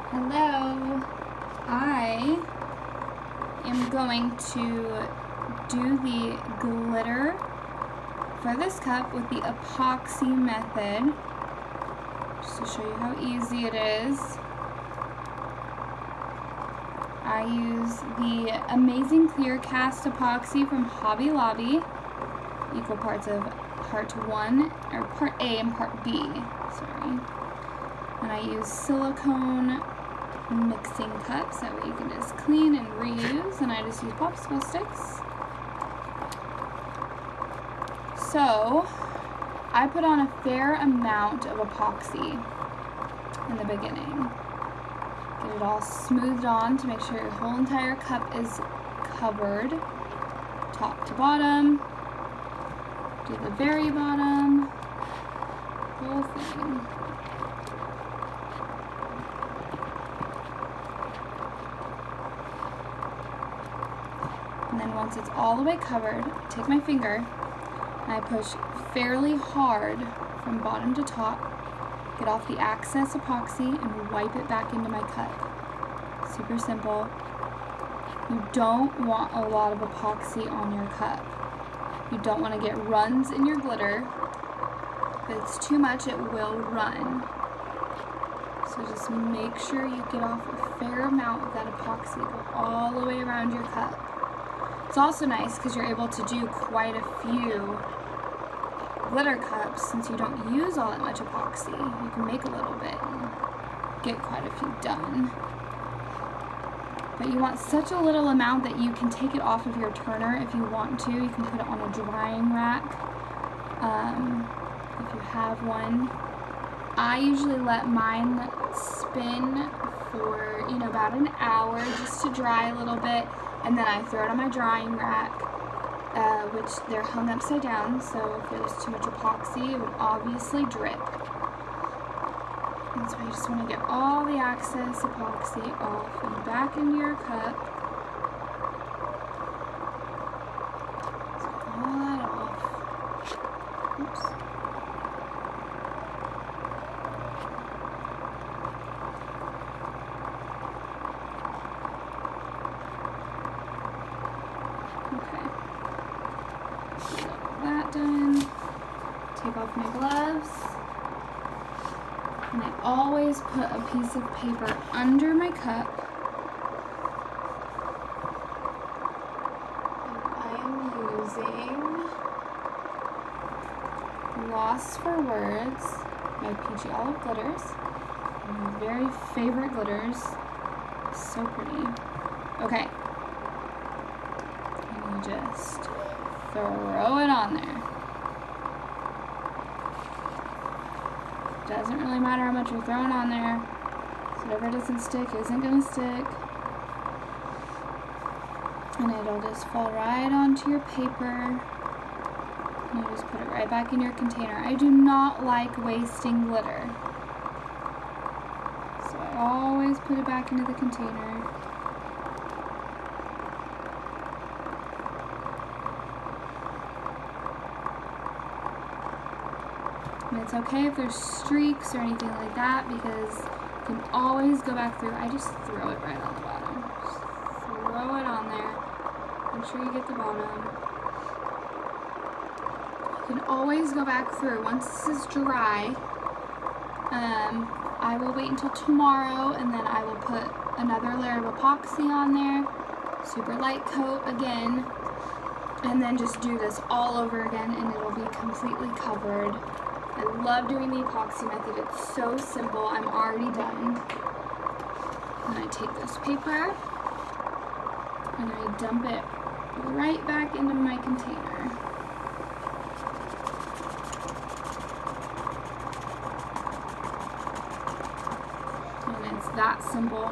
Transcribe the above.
Hello, I am going to do the glitter for this cup with the epoxy method, just to show you how easy it is. I use the Amazing Clear Cast epoxy from Hobby Lobby, equal parts of part A and part B, sorry. And I use silicone mixing cups, that way you can just clean and reuse, and I just use popsicle sticks. So I put on a fair amount of epoxy in the beginning. Get it all smoothed on to make sure your whole entire cup is covered, top to bottom, do the very bottom, whole thing. And then once it's all the way covered, I take my finger and I push fairly hard from bottom to top, get off the excess epoxy and wipe it back into my cup. Super simple. You don't want a lot of epoxy on your cup. You don't want to get runs in your glitter. If it's too much, it will run. So just make sure you get off a fair amount of that epoxy, go all the way around your cup. It's also nice because you're able to do quite a few glitter cups since you don't use all that much epoxy. You can make a little bit and get quite a few done. But you want such a little amount that you can take it off of your turner if you want to. You can put it on a drying rack if you have one. I usually let mine spin for about an hour just to dry a little bit, and then I throw it on my drying rack, which they're hung upside down, so if there's too much epoxy, it would obviously drip. And so you just want to get all the excess epoxy off and back into your cup. Let's get all that off. Oops. Okay. So that done. Take off my gloves. And I always put a piece of paper under my cup. And I am using Lost for Words by Peachy Olive Glitters. My very favorite glitters. So pretty. Okay. And you just throw it on there. Doesn't really matter how much you're throwing on there. So whatever doesn't stick isn't gonna stick. And it'll just fall right onto your paper. And you just put it right back in your container. I do not like wasting glitter. So I always put it back into the container. And it's okay if there's streaks or anything like that, because you can always go back through. I just throw it right on the bottom. Just throw it on there. Make sure you get the bottom. You can always go back through. Once this is dry, I will wait until tomorrow, and then I will put another layer of epoxy on there, super light coat again, and then just do this all over again, and it'll be completely covered. I love doing the epoxy method. It's so simple. I'm already done. And I take this paper and I dump it right back into my container. And it's that simple.